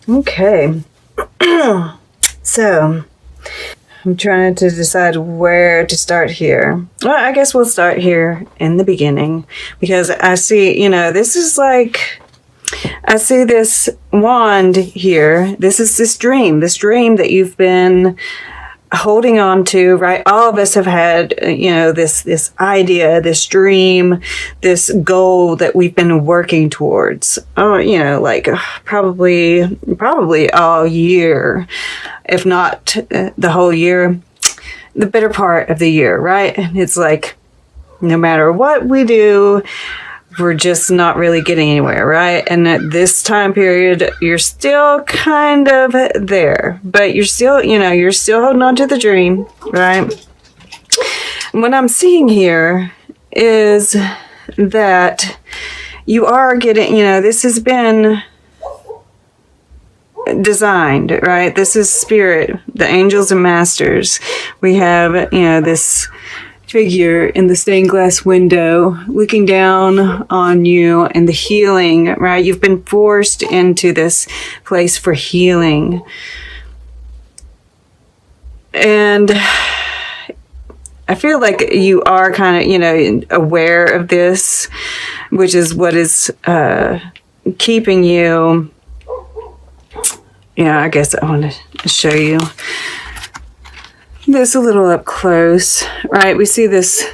Okay. So, I'm trying to decide where to start here. Well, I guess we'll start here in the beginning because I see, this is like, I see this wand here. This is this dream that you've been holding on to, right? All of us have had, this idea, this dream, this goal that we've been working towards. Oh, probably all year, if not the whole year, the better part of the year, right? It's like, no matter what we do, we're just not really getting anywhere, right? And at this time period, you're still kind of there, but you're still holding on to the dream, right? And what I'm seeing here is that you are getting, this has been designed, right? This is spirit, the angels and masters. We have, this figure in the stained glass window looking down on you and the healing, right? You've been forced into this place for healing. And I feel like you are kind of, aware of this, which is what is keeping you. I guess I want to show you this a little up close, right? We see this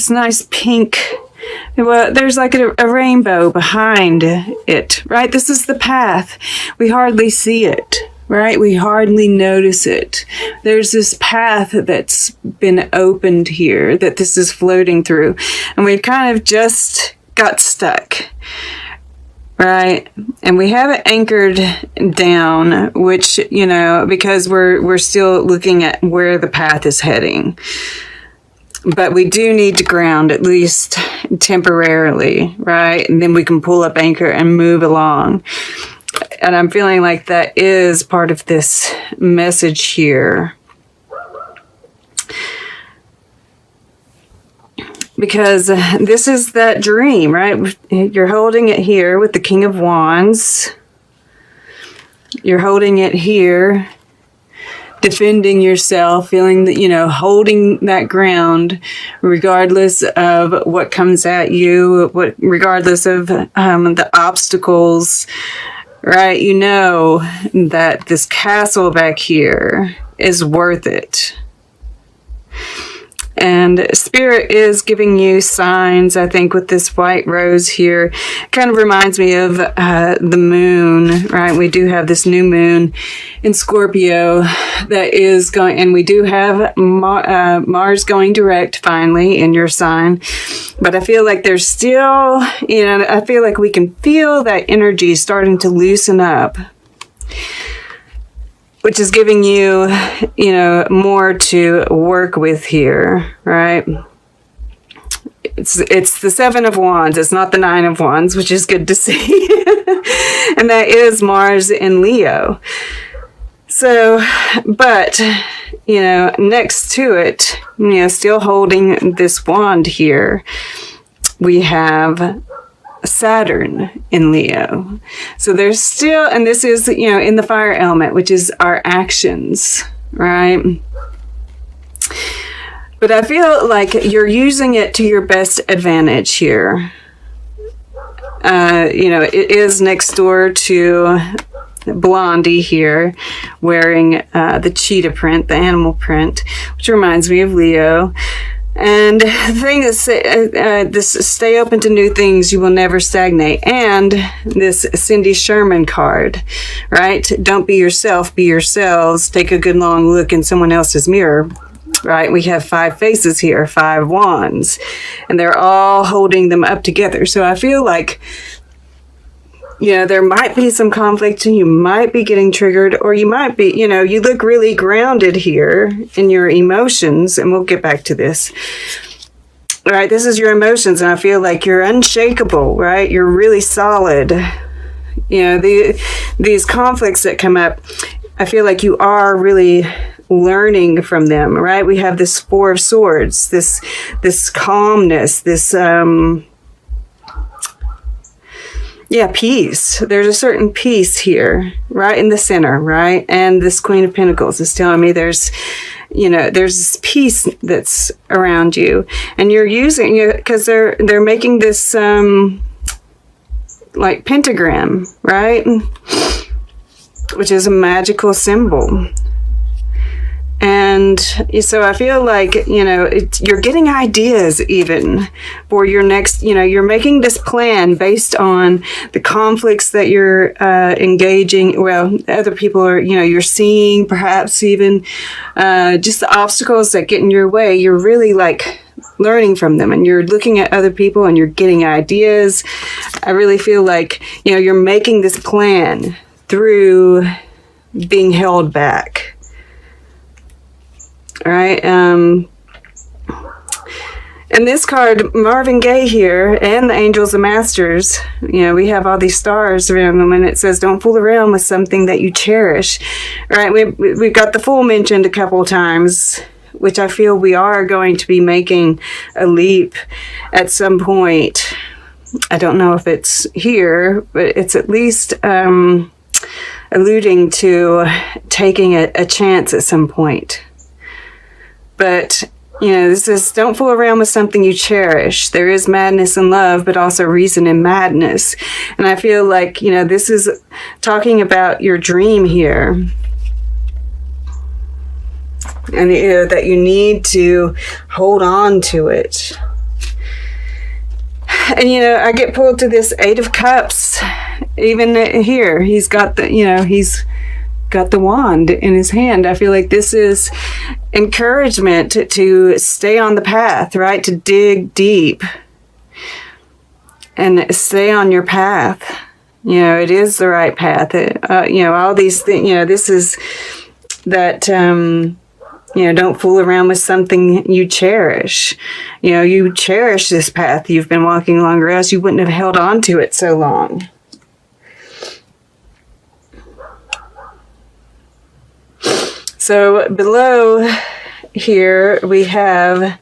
nice pink. Well, there's like a rainbow behind it, right? This is the path. We hardly see it, right? We hardly notice it. There's this path that's been opened here that this is floating through, and we've kind of just got stuck. Right. And we have it anchored down, which, because we're still looking at where the path is heading. But we do need to ground, at least temporarily, right? And then we can pull up anchor and move along. And I'm feeling like that is part of this message here. Because this is that dream, right? You're holding it here with the King of Wands. You're holding it here, defending yourself, feeling that, holding that ground, regardless of what comes at you, regardless of the obstacles, right? You know that this castle back here is worth it. And Spirit is giving you signs, I think, with this white rose here. It kind of reminds me of the moon, right? We do have this new moon in Scorpio that is going, and we do have Mars going direct finally in your sign. But I feel like there's still, I feel like we can feel that energy starting to loosen up, which is giving you, more to work with here, right? It's the 7 of Wands. It's not the 9 of Wands, which is good to see. And that is Mars in Leo. So, but, next to it, still holding this wand here, we have Saturn in Leo. So there's still, and this is, in the fire element, which is our actions, right? But I feel like you're using it to your best advantage here. It is next door to Blondie here, wearing the cheetah print, the animal print, which reminds me of Leo. And the thing is, this stay open to new things, you will never stagnate. And this Cindy Sherman card, right? Don't be yourself, be yourselves. Take a good long look in someone else's mirror, right? We have 5 faces here, 5 wands, and they're all holding them up together. So I feel like, there might be some conflict and you might be getting triggered, or you might be, you look really grounded here in your emotions, and we'll get back to this. All right, this is your emotions, and I feel like you're unshakable, right? You're really solid. These conflicts that come up, I feel like you are really learning from them, right? We have this 4 of Swords, this calmness, this yeah, peace. There's a certain peace here, right in the center, right? And this Queen of Pentacles is telling me there's this peace that's around you, and you're using it because they're making this like pentagram, right? Which is a magical symbol. And so I feel like, you're getting ideas even for your next, you're making this plan based on the conflicts that you're engaging. Well, other people are, you're seeing perhaps even just the obstacles that get in your way. You're really like learning from them, and you're looking at other people and you're getting ideas. I really feel like, you're making this plan through being held back. All right. And this card, Marvin Gaye here, and the Angels and Masters, we have all these stars around them, and it says, don't fool around with something that you cherish. All right. We've got the Fool mentioned a couple of times, which I feel we are going to be making a leap at some point. I don't know if it's here, but it's at least alluding to taking a chance at some point. But, this is, don't fool around with something you cherish. There is madness in love, but also reason in madness. And I feel like, this is talking about your dream here. And, that you need to hold on to it. And, I get pulled to this Eight of Cups. Even here, he's got he's got the wand in his hand. I feel like this is encouragement to stay on the path, right? To dig deep and stay on your path. It is the right path. All these things, this is that, don't fool around with something you cherish. You cherish this path you've been walking along, or else you wouldn't have held on to it so long. So below here we have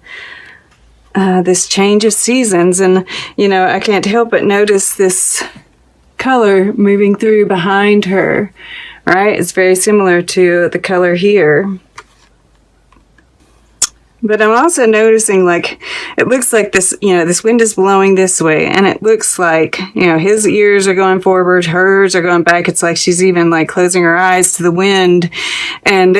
this change of seasons, and I can't help but notice this color moving through behind her, right? It's very similar to the color here. But I'm also noticing, like, it looks like this, this wind is blowing this way, and it looks like, his ears are going forward, hers are going back. It's like she's even, like, closing her eyes to the wind. And,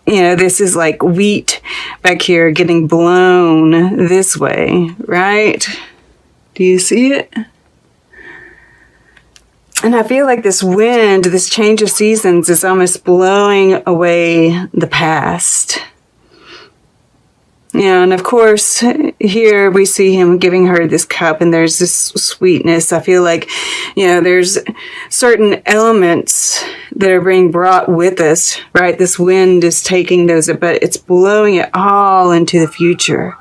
this is like wheat back here getting blown this way, right? Do you see it? And I feel like this wind, this change of seasons, is almost blowing away the past. And of course, here we see him giving her this cup, and there's this sweetness. I feel like, there's certain elements that are being brought with us, right? This wind is taking those, but it's blowing it all into the future.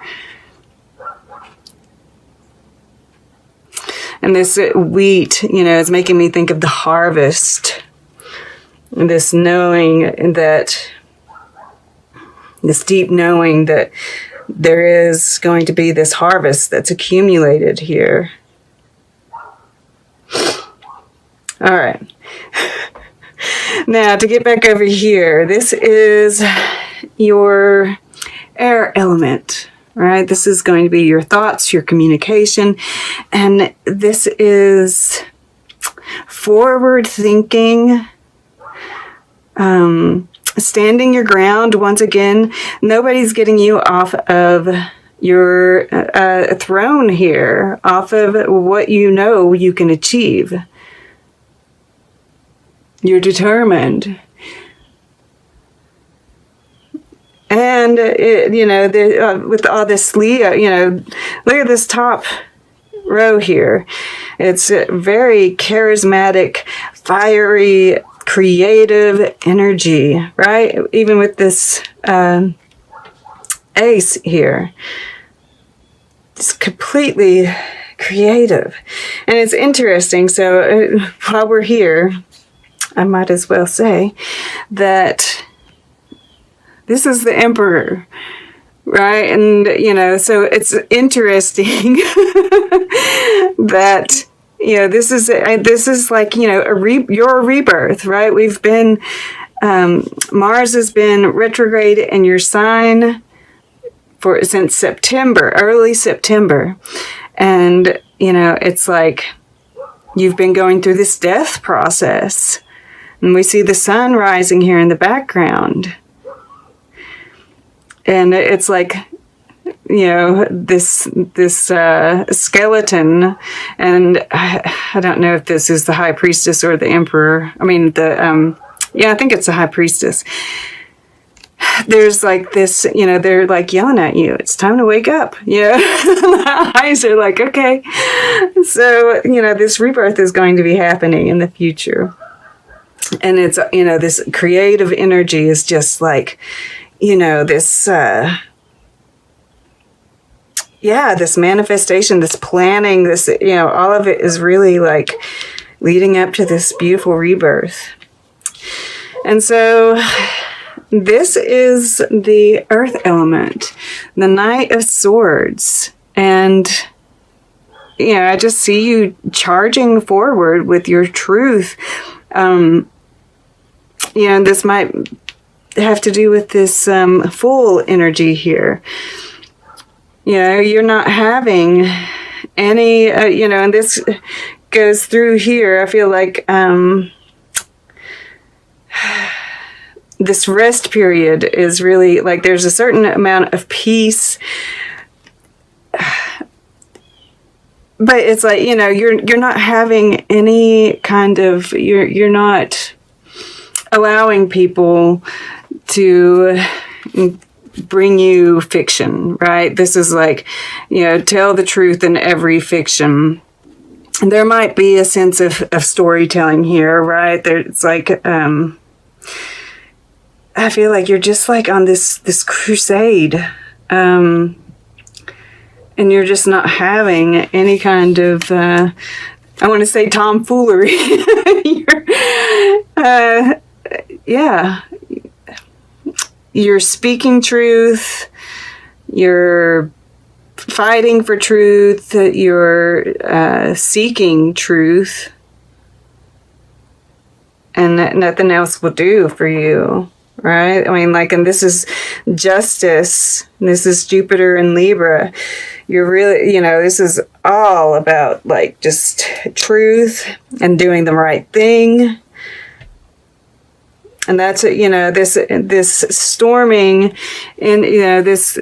And this wheat, is making me think of the harvest. And this knowing that, this deep knowing that there is going to be this harvest that's accumulated here. All right. Now, to get back over here, this is your air element, right? This is going to be your thoughts, your communication, and this is forward thinking, standing your ground. Once again, nobody's getting you off of your throne here, off of what you can achieve. You're determined. And, with all this Leo, look at this top row here. It's a very charismatic, fiery, creative energy, right? Even with this ace here. It's completely creative. And it's interesting. So while we're here, I might as well say that this is the Emperor, right? And, so it's interesting that, this is like, your rebirth, right? We've been, Mars has been retrograde in your sign since September, early September. And, it's like you've been going through this death process. And we see the sun rising here in the background. And it's like, this skeleton, and I don't know if this is the high priestess or the emperor. I mean, I think it's the high priestess. There's like this, they're like yelling at you. It's time to wake up. The eyes are like, okay. So, this rebirth is going to be happening in the future. And it's, this creative energy is just like, this, this manifestation, this planning, this, all of it is really like leading up to this beautiful rebirth. And so this is the earth element, the Knight of Swords. And, I just see you charging forward with your truth. This might have to do with this full energy here. You're not having any, and this goes through here. I feel like this rest period is really like there's a certain amount of peace. But it's like, you're not having any kind of, you're not allowing people to bring you fiction, right? This is like, tell the truth in every fiction. There might be a sense of storytelling here, right? It's like, I feel like you're just like on this crusade, and you're just not having any kind of, I want to say tomfoolery. You're speaking truth. You're fighting for truth. You're seeking truth. And nothing else will do for you. Right? I mean, and this is justice. This is Jupiter and Libra. You're really, this is all about just truth and doing the right thing. And that's, this storming and, this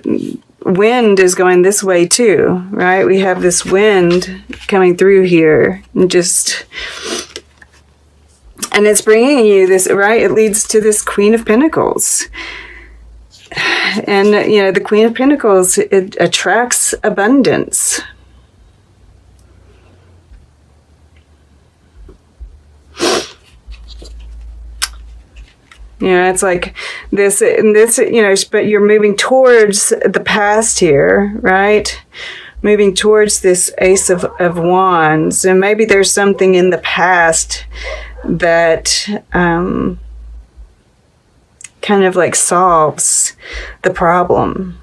wind is going this way too, right? We have this wind coming through here and it's bringing you this, right? It leads to this Queen of Pentacles. And, the Queen of Pentacles, it attracts abundance. It's like this, but you're moving towards the past here, right? Moving towards this Ace of Wands. And maybe there's something in the past that kind of solves the problem.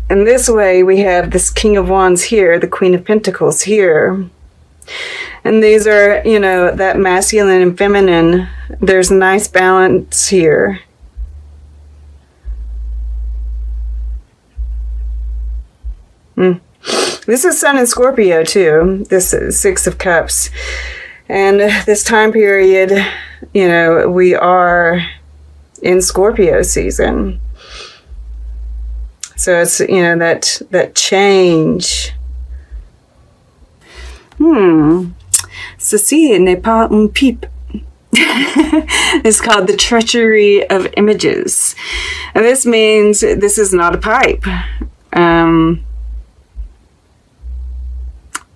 And this way we have this King of Wands here, the Queen of Pentacles here. And these are, that masculine and feminine. There's a nice balance here. This is Sun in Scorpio too. This is Six of Cups. And this time period, we are in Scorpio season. So it's, that change. Ceci n'est pas un pipe. It's called the treachery of images. And this means this is not a pipe.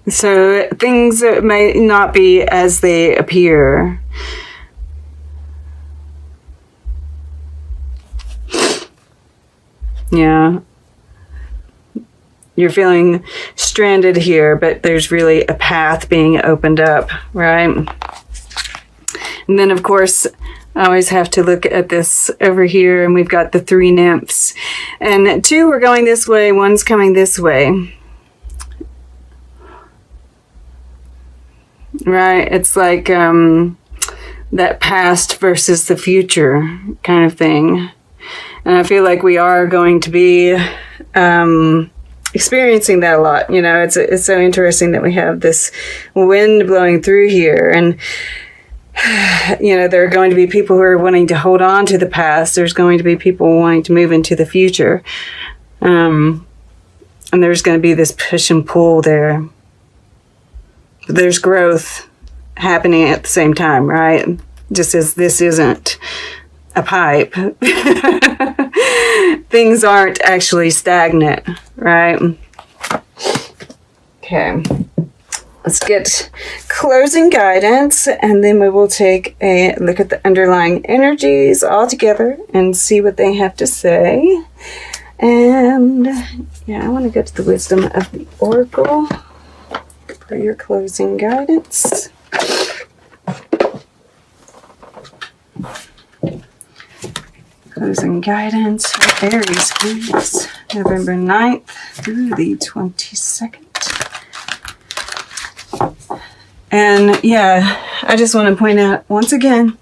So things may not be as they appear. Yeah. You're feeling stranded here, but there's really a path being opened up, right? And then, of course, I always have to look at this over here, and we've got the 3 nymphs. And 2 are going this way, 1's coming this way. Right? It's like that past versus the future kind of thing. And I feel like we are going to be experiencing that a lot. You know, it's so interesting that we have this wind blowing through here. And you know, there are going to be people who are wanting to hold on to the past. There's going to be people wanting to move into the future. And there's going to be this push and pull there. But there's growth happening at the same time, right? Just as this isn't a pipe. Things aren't actually stagnant, right? Okay. Let's get closing guidance, and then we will take a look at the underlying energies all together and see what they have to say. And yeah, I want to go to the wisdom of the oracle for your closing guidance. Closing guidance for Aries, please. November 9th through the 22nd. And yeah, I just want to point out once again,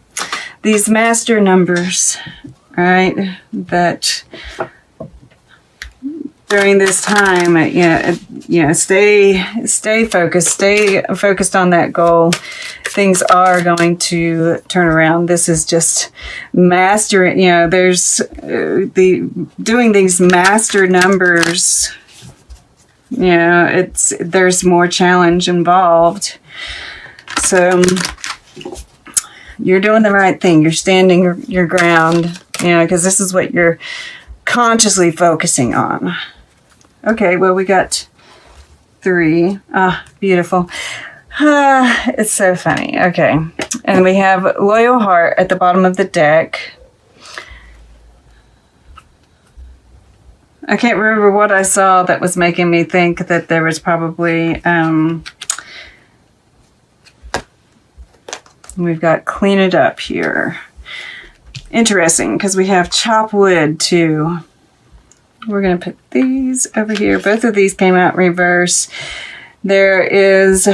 these master numbers, right, that during this time, stay focused on that goal. Things are going to turn around. This is just mastering, there's doing these master numbers, there's more challenge involved. So you're doing the right thing. You're standing your ground, because this is what you're consciously focusing on. Okay, well, we got 3. Beautiful. It's so funny. Okay, and we have Loyal Heart at the bottom of the deck. I can't remember what I saw that was making me think that there was probably... we've got Clean It Up here. Interesting, because we have Chop Wood too. We're going to put these over here. Both of these came out in reverse. There is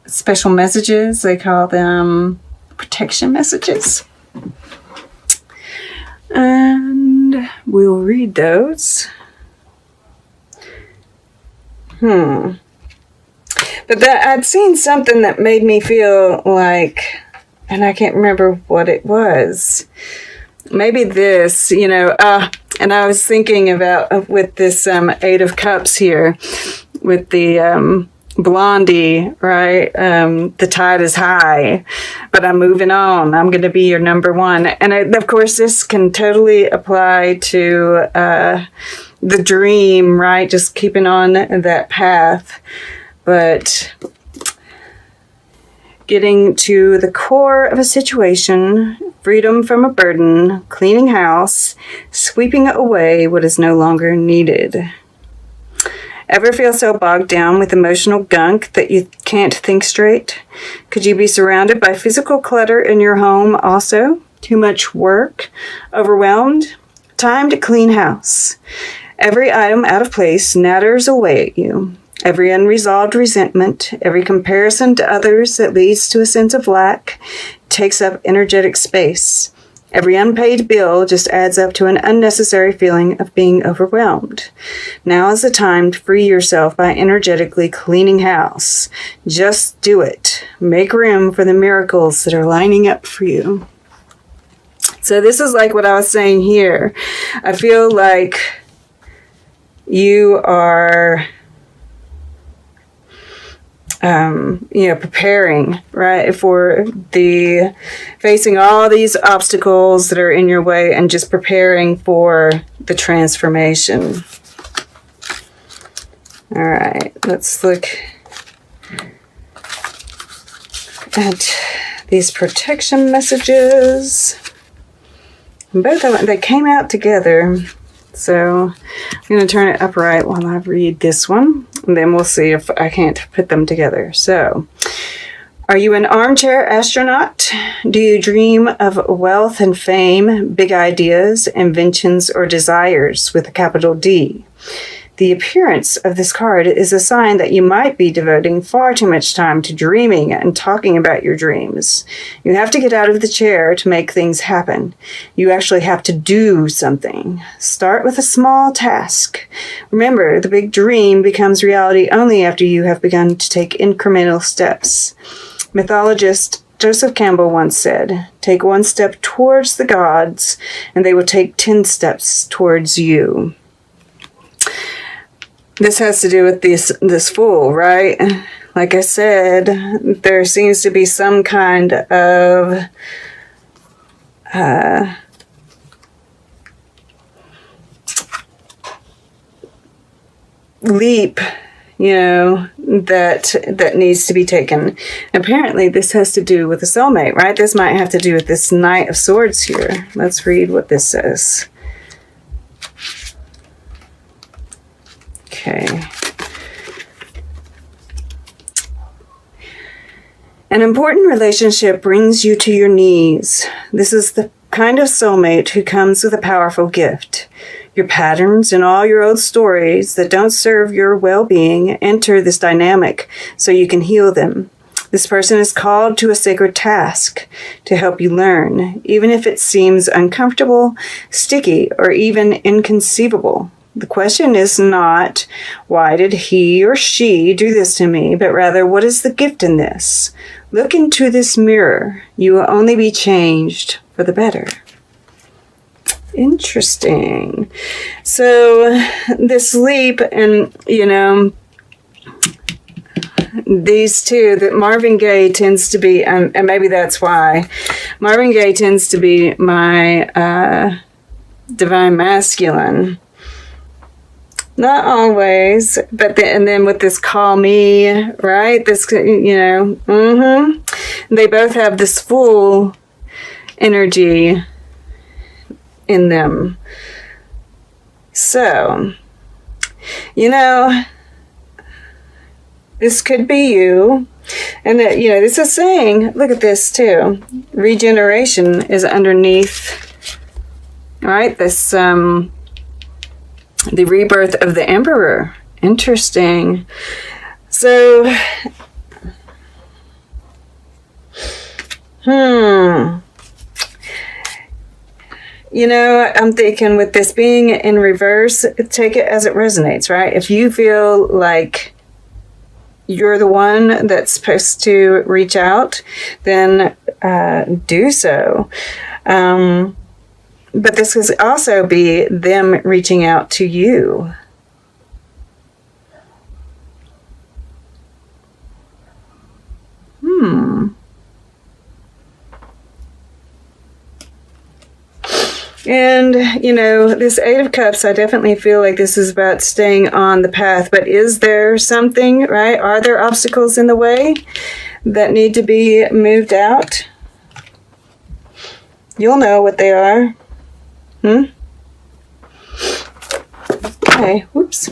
special messages. They call them protection messages. And we'll read those. But I'd seen something that made me feel like, and I can't remember what it was. Maybe this, and I was thinking about with this 8 of Cups here, with the Blondie, right? The tide is high, but I'm moving on. I'm going to be your number one. And of course, this can totally apply to the dream, right? Just keeping on that path. But getting to the core of a situation, freedom from a burden, cleaning house, sweeping away what is no longer needed. Ever feel so bogged down with emotional gunk that you can't think straight? Could you be surrounded by physical clutter in your home also? Too much work? Overwhelmed? Time to clean house. Every item out of place natters away at you. Every unresolved resentment, every comparison to others that leads to a sense of lack, takes up energetic space. Every unpaid bill just adds up to an unnecessary feeling of being overwhelmed. Now is the time to free yourself by energetically cleaning house. Just do it. Make room for the miracles that are lining up for you. So this is like what I was saying here. I feel like you are... preparing, right, for the facing all these obstacles that are in your way and just preparing for the transformation. All right, let's look at these protection messages. Both of them, they came out together. So I'm going to turn it upright while I read this one, and then we'll see if I can't put them together. So Are you an armchair astronaut? Do you dream of wealth and fame, big ideas, inventions, or desires with a capital D? The appearance of this card is a sign that you might be devoting far too much time to dreaming and talking about your dreams. You have to get out of the chair to make things happen. You actually have to do something. Start with a small task. Remember, the big dream becomes reality only after you have begun to take incremental steps. Mythologist Joseph Campbell once said, "Take one step towards the gods, and they will take 10 steps towards you." This has to do with this Fool, right? Like I said, there seems to be some kind of leap, that needs to be taken. Apparently, this has to do with a soulmate, right? This might have to do with this Knight of Swords here. Let's read what this says. Okay. An important relationship brings you to your knees. This is the kind of soulmate who comes with a powerful gift. Your patterns and all your old stories that don't serve your well-being enter this dynamic so you can heal them. This person is called to a sacred task to help you learn, even if it seems uncomfortable, sticky, or even inconceivable. The question is not, why did he or she do this to me, but rather, what is the gift in this? Look into this mirror. You will only be changed for the better. Interesting. So this leap, and these two, that Marvin Gaye tends to be, and maybe that's why, Marvin Gaye tends to be my divine masculine. Not always, but then with this call me, right? This, they both have this Fool energy in them. So, this could be you. And that, this is saying, look at this too. Regeneration is underneath, right? This, the rebirth of the Emperor. Interesting. So, I'm thinking with this being in reverse, take it as it resonates, right? If you feel like you're the one that's supposed to reach out, then do so. But this could also be them reaching out to you. And, this Eight of Cups, I definitely feel like this is about staying on the path. But is there something, right? Are there obstacles in the way that need to be moved out? You'll know what they are. Okay, whoops.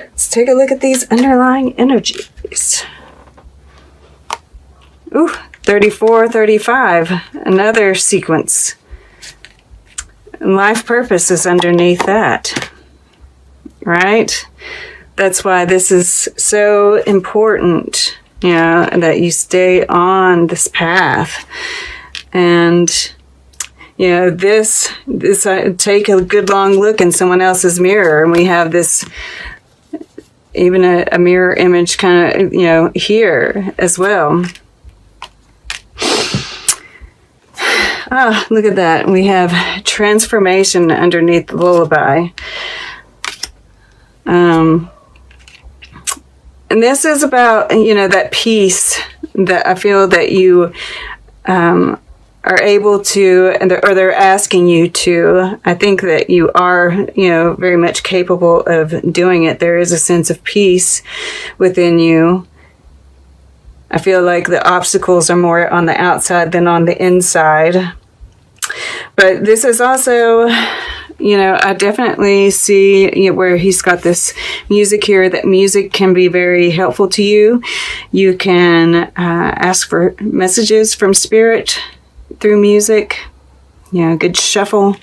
Let's take a look at these underlying energies. Ooh, 34, 35, another sequence. And life purpose is underneath that, right? That's why this is so important, that you stay on this path. And this take a good long look in someone else's mirror, and we have this, even a mirror image kind of, here as well. Look at that. We have transformation underneath the lullaby. And this is about, that peace that I feel that you are able to, or they're asking you to. I think that you are, very much capable of doing it. There is a sense of peace within you. I feel like the obstacles are more on the outside than on the inside. But this is also you know, I definitely see, you know, where he's got this music here, that music can be very helpful to you. You can ask for messages from Spirit through music. You know, good shuffle.